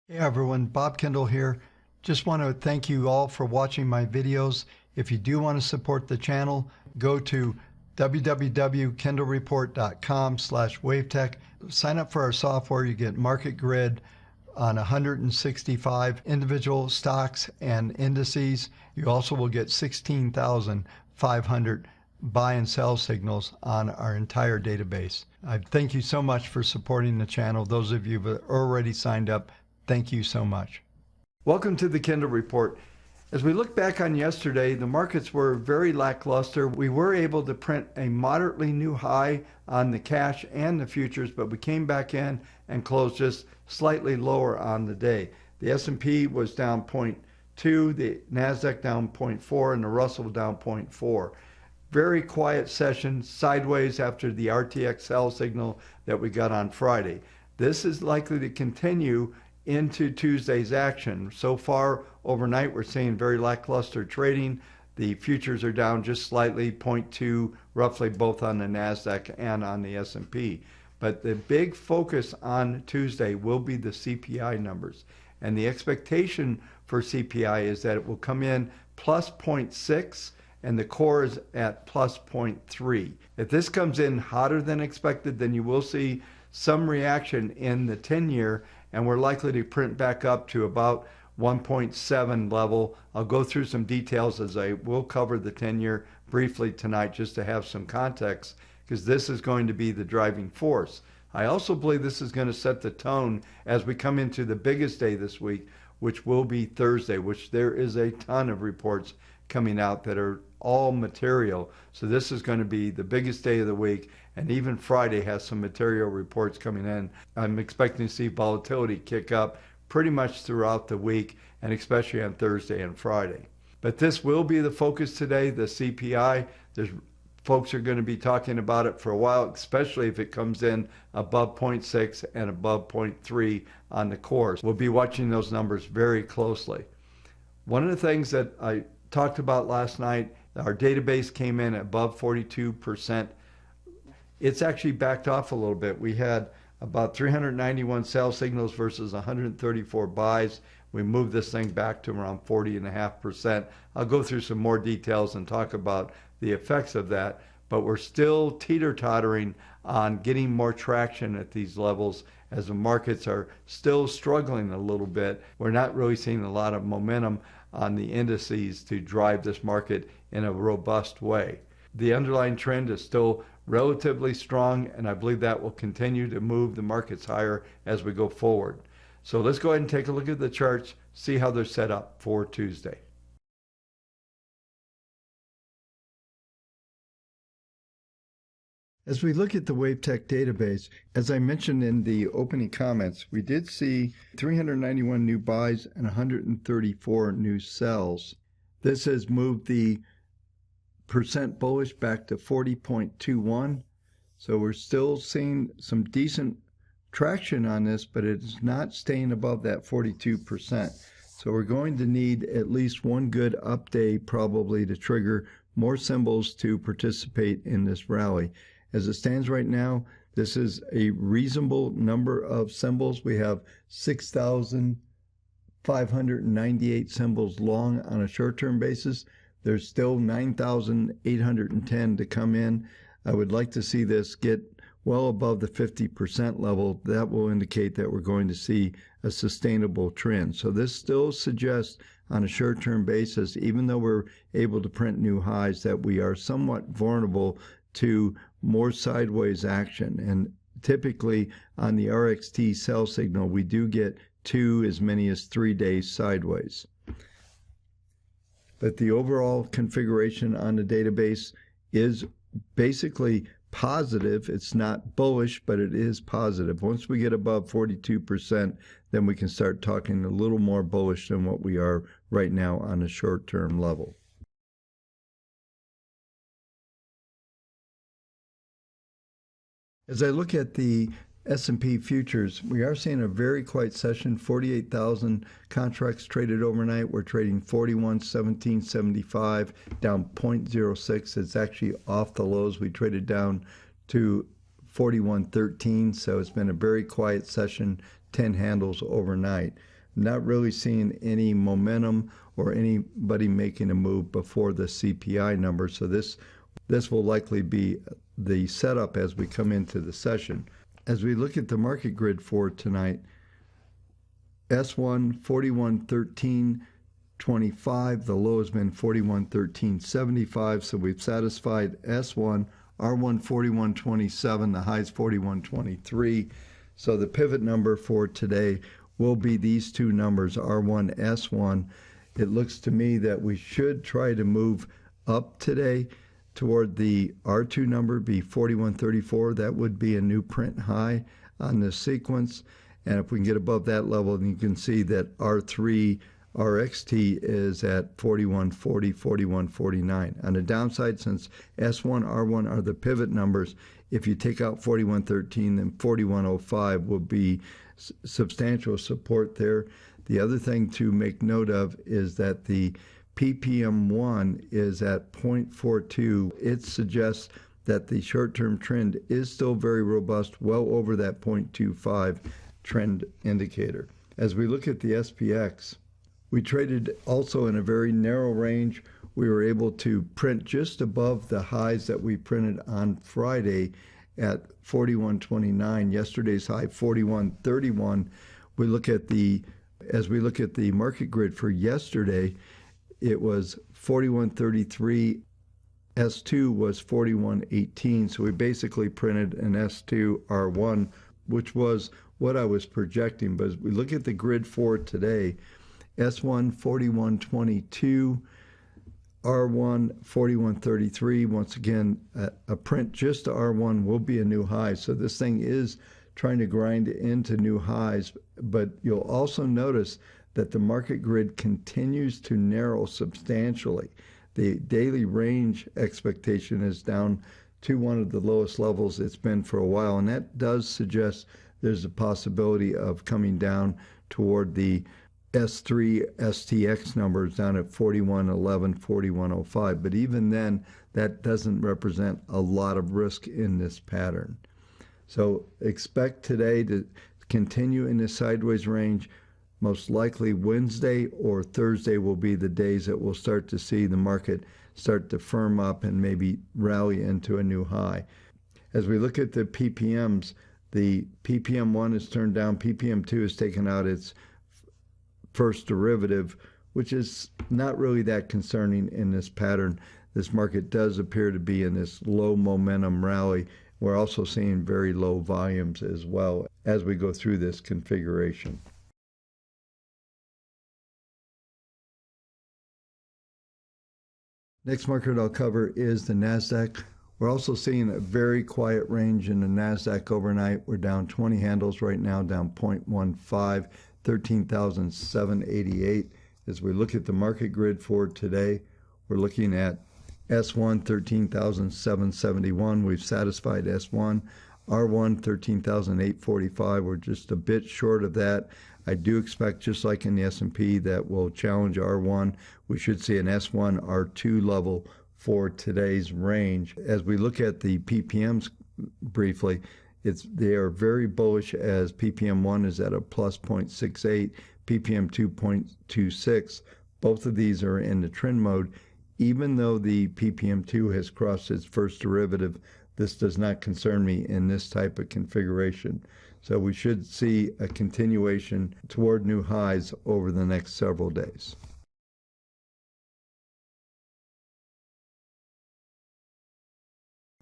Hey everyone, Bob Kendall here. Just want to thank you all for watching my videos. If you do want to support the channel, go to www.kendallreport.com/wavetech. Sign up for our software. You get market grid on 165 individual stocks and indices. You also will get 16,500 buy and sell signals on our entire database. I thank you so much for supporting the channel. Those of you who have already signed up, thank you so much. Welcome to the Kendall Report. As we look back on yesterday, the markets were very lackluster. We were able to print a moderately new high on the cash and the futures, but we came back in and closed just slightly lower on the day. The S&P was down 0.2, the NASDAQ down 0.4, and the Russell down 0.4. Very quiet session, sideways after the RTX sell signal that we got on Friday. This is likely to continue into Tuesday's action. So far overnight, we're seeing very lackluster trading. The futures are down just slightly, 0.2 roughly, both on the NASDAQ and on the S&P. But the big focus on Tuesday will be the CPI numbers. And the expectation for CPI is that it will come in plus 0.6 and the core is at plus 0.3. If this comes in hotter than expected, then you will see some reaction in the 10-year, and we're likely to print back up to about 1.7 level. I'll go through some details as I will cover the 10-year briefly tonight just to have some context, because this is going to be the driving force. I also believe this is going to set the tone as we come into the biggest day this week, which will be Thursday, which there is a ton of reports coming out that are all material. So this is going to be the biggest day of the week, and even Friday has some material reports coming in. I'm expecting to see volatility kick up pretty much throughout the week, and especially on Thursday and Friday. But this will be the focus today, the CPI. Folks are going to be talking about it for a while, especially if it comes in above 0.6 and above 0.3 on the core. We'll be watching those numbers very closely. One of the things that I talked about last night, our database came in above 42%. It's actually backed off a little bit. We had about 391 sell signals versus 134 buys. We moved this thing back to around 40.5%. I'll go through some more details and talk about the effects of that, but we're still teeter-tottering on getting more traction at these levels as the markets are still struggling a little bit. We're not really seeing a lot of momentum on the indices to drive this market in a robust way. The underlying trend is still relatively strong, and I believe that will continue to move the markets higher as we go forward. So let's go ahead and take a look at the charts, see how they're set up for Tuesday. As we look at the WaveTech database, as I mentioned in the opening comments, we did see 391 new buys and 134 new sells. This has moved the percent bullish back to 40.21. So we're still seeing some decent traction on this, but it is not staying above that 42%. So we're going to need at least one good up day probably to trigger more symbols to participate in this rally. As it stands right now, this is a reasonable number of symbols. We have 6,598 symbols long on a short-term basis. There's still 9,810 to come in. I would like to see this get well above the 50% level. That will indicate that we're going to see a sustainable trend. So this still suggests on a short-term basis, even though we're able to print new highs, that we are somewhat vulnerable to more sideways action. And typically on the RXT sell signal, we do get as many as 3 days sideways. But the overall configuration on the database is basically positive. It's not bullish, but it is positive. Once we get above 42%, then we can start talking a little more bullish than what we are right now on a short-term level. As I look at the S&P futures, we are seeing a very quiet session. 48,000 contracts traded overnight. We're trading 41.1775, down 0.06. It's actually off the lows. We traded down to 41.13, so it's been a very quiet session, 10 handles overnight. not really seeing any momentum or anybody making a move before the CPI number. So this will likely be the setup as we come into the session. As we look at the market grid for tonight, S1 4113.25, the low has been 4113.75, so we've satisfied S1. R1 4127, the high is 4123. So the pivot number for today will be these two numbers, R1, S1. It looks to me that we should try to move up today toward the R2 number, be 4134. That would be a new print high on this sequence. And if we can get above that level, then you can see that R3 RXT is at 4140, 4149. On the downside, since S1, R1 are the pivot numbers, if you take out 4113, then 4105 will be substantial support there. The other thing to make note of is that the PPM1 is at 0.42. It suggests that the short-term trend is still very robust, well over that 0.25 trend indicator. As we look at the SPX, we traded also in a very narrow range. We were able to print just above the highs that we printed on Friday at 41.29. Yesterday's high 41.31. As we look at the market grid for yesterday, it was 41.33. S2 was 41.18. So we basically printed an S2 R1, which was what I was projecting. But as we look at the grid for today, S1 41.22, R1 41.33. Once again, a print just to R1 will be a new high. So this thing is trying to grind into new highs. But you'll also notice that the market grid continues to narrow substantially. The daily range expectation is down to one of the lowest levels it's been for a while. And that does suggest there's a possibility of coming down toward the S3 STX numbers down at 4111, 4105. But even then, that doesn't represent a lot of risk in this pattern. So expect today to continue in this sideways range. Most likely Wednesday or Thursday will be the days that we'll start to see the market start to firm up and maybe rally into a new high. As we look at the PPMs, the PPM1 is turned down, PPM2 has taken out its first derivative, which is not really that concerning in this pattern. This market does appear to be in this low momentum rally. We're also seeing very low volumes as well as we go through this configuration. Next market I'll cover is the NASDAQ. We're also seeing a very quiet range in the NASDAQ overnight. We're down 20 handles right now, down 0.15, 13,788. As we look at the market grid for today, we're looking at S1, 13,771. We've satisfied S1. R1, 13,845. We're just a bit short of that. I do expect, just like in the S&P, that will challenge R1. We should see an S1, R2 level for today's range. As we look at the PPMs briefly, they are very bullish, as PPM1 is at a plus 0.68, PPM 2.26. Both of these are in the trend mode. Even though the PPM2 has crossed its first derivative, this does not concern me in this type of configuration. So we should see a continuation toward new highs over the next several days.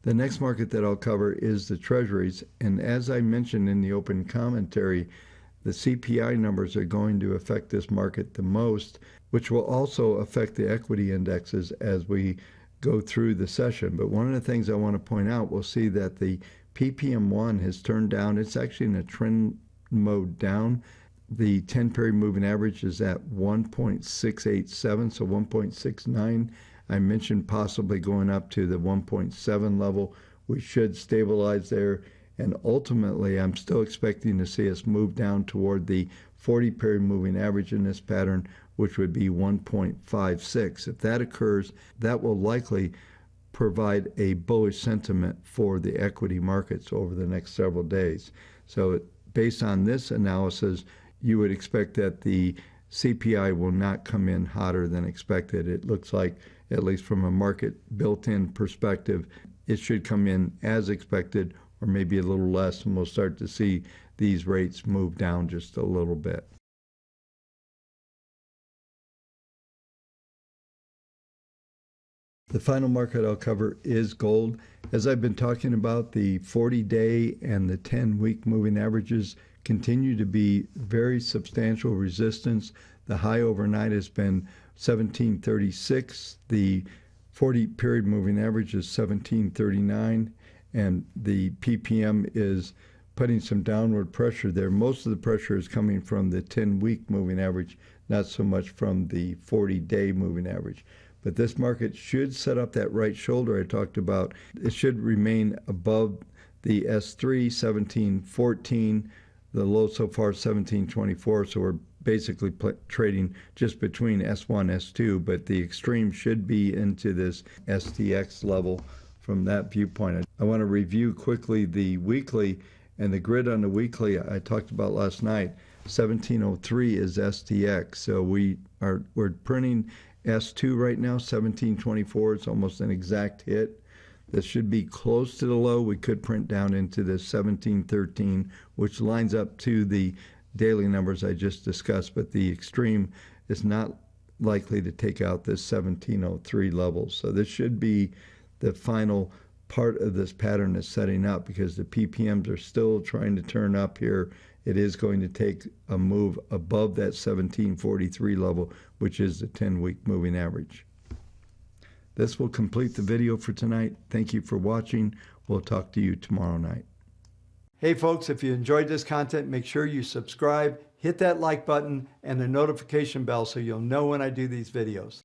The next market that I'll cover is the Treasuries. And as I mentioned in the open commentary, the CPI numbers are going to affect this market the most, which will also affect the equity indexes as we go through the session. But one of the things I want to point out, we'll see that the PPM1 has turned down. It's actually in a trend mode down. The 10-period moving average is at 1.687, so 1.69. I mentioned possibly going up to the 1.7 level. We should stabilize there. And ultimately, I'm still expecting to see us move down toward the 40-period moving average in this pattern, which would be 1.56. If that occurs, that will likely provide a bullish sentiment for the equity markets over the next several days. So based on this analysis, you would expect that the CPI will not come in hotter than expected. It looks like, at least from a market built-in perspective, it should come in as expected or maybe a little less, and we'll start to see these rates move down just a little bit. The final market I'll cover is gold. As I've been talking about, the 40-day and the 10-week moving averages continue to be very substantial resistance. The high overnight has been 1736. The 40-period moving average is 1739, and the PPM is putting some downward pressure there. Most of the pressure is coming from the 10-week moving average, not so much from the 40-day moving average. But this market should set up that right shoulder I talked about. It should remain above the S3, 1714. The low so far, 1724. So we're basically trading just between S1, S2, but the extreme should be into this STX level from that viewpoint. I want to review quickly the weekly, and the grid on the weekly I talked about last night. 1703 is STX. So we're printing S2 right now, 1724. It's almost an exact hit. This should be close to the low. We could print down into the 1713, which lines up to the daily numbers I just discussed, but the extreme is not likely to take out this 1703 level. So this should be the final part of this pattern is setting up, because the PPMs are still trying to turn up here. It is going to take a move above that 1743 level, which is the 10-week moving average. This will complete the video for tonight. Thank you for watching. We'll talk to you tomorrow night. Hey folks, if you enjoyed this content, make sure you subscribe, hit that like button and the notification bell so you'll know when I do these videos.